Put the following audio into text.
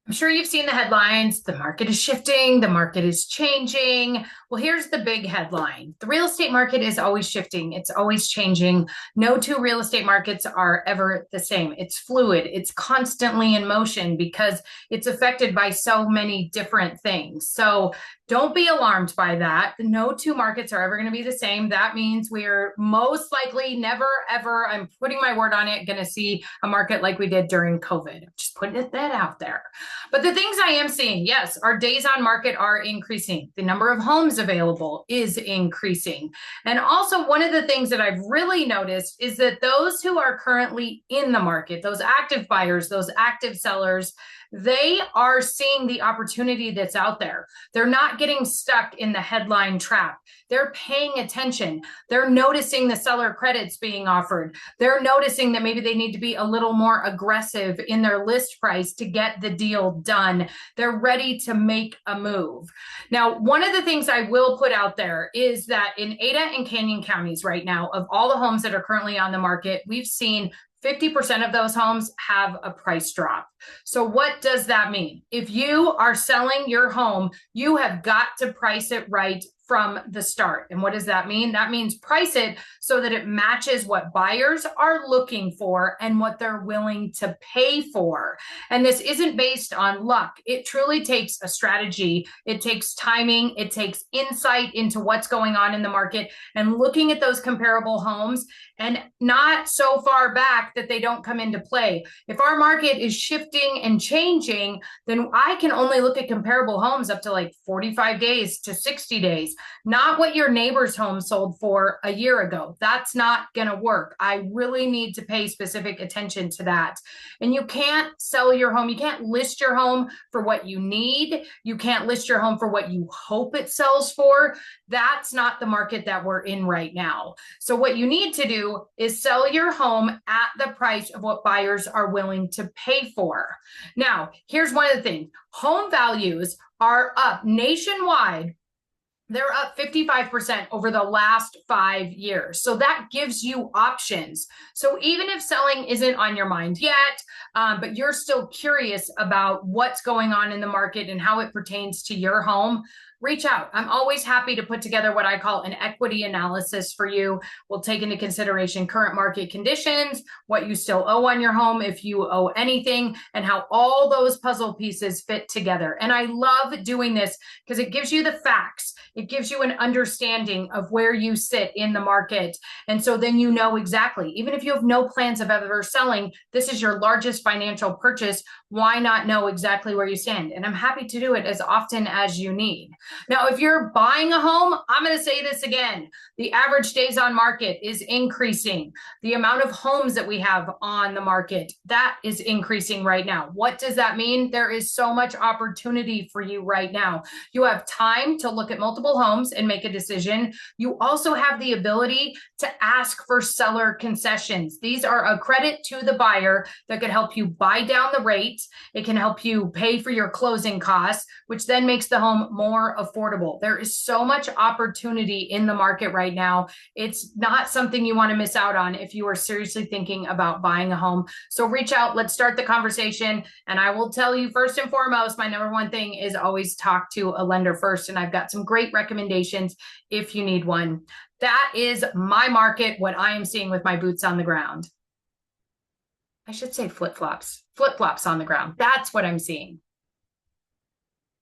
I'm sure you've seen the headlines. The market is shifting. The market is changing. Well, here's the big headline. The real estate market is always shifting. It's always changing. No two real estate markets are ever the same. It's fluid. It's constantly in motion because it's affected by so many different things. So don't be alarmed by that. No two markets are ever going to be the same. That means we're most likely never, ever, I'm putting my word on it, going to see a market like we did during COVID. Just putting that out there. But the things I am seeing, yes, our days on market are increasing. The number of homes available is increasing. And also, one of the things that I've really noticed is that those who are currently in the market, those active buyers, those active sellers, they are seeing the opportunity that's out there. They're not getting stuck in the headline trap. They're paying attention. They're noticing the seller credits being offered. They're noticing that maybe they need to be a little more aggressive in their list price to get the deal done. They're ready to make a move. Now, one of the things I will put out there is that in Ada and Canyon counties right now, of all the homes that are currently on the market, we've seen 50% of those homes have a price drop. So what does that mean? If you are selling your home, you have got to price it right from the start. And what does that mean? That means price it so that it matches what buyers are looking for and what they're willing to pay for. And this isn't based on luck. It truly takes a strategy. It takes timing. It takes insight into what's going on in the market and looking at those comparable homes and not so far back that they don't come into play. If our market is shifting and changing, then I can only look at comparable homes up to like 45 days to 60 days, not what your neighbor's home sold for a year ago. That's not going to work. I really need to pay specific attention to that. And you can't sell your home. You can't list your home for what you need. You can't list your home for what you hope it sells for. That's not the market that we're in right now. So what you need to do is sell your home at the price of what buyers are willing to pay for. Now, here's one of the things. Home values are up nationwide. They're up 55% over the last 5 years. So that gives you options. So even if selling isn't on your mind yet, but you're still curious about what's going on in the market and how it pertains to your home, reach out. I'm always happy to put together what I call an equity analysis for you. We'll take into consideration current market conditions, what you still owe on your home, if you owe anything, and how all those puzzle pieces fit together. And I love doing this because it gives you the facts. It gives you an understanding of where you sit in the market. And so then you know exactly, even if you have no plans of ever selling, this is your largest financial purchase. Why not know exactly where you stand? And I'm happy to do it as often as you need. Now, if you're buying a home, I'm going to say this again. The average days on market is increasing. The amount of homes that we have on the market, that is increasing right now. What does that mean? There is so much opportunity for you right now. You have time to look at multiple homes and make a decision. You also have the ability to ask for seller concessions. These are a credit to the buyer that could help you buy down the rate. It can help you pay for your closing costs, which then makes the home more affordable. There is so much opportunity in the market right now. It's not something you want to miss out on if you are seriously thinking about buying a home. So reach out, let's start the conversation. And I will tell you, first and foremost, my number one thing is always talk to a lender first. And I've got some great recommendations if you need one. That is my market, what I am seeing with my boots on the ground. I should say flip-flops on the ground. That's what I'm seeing.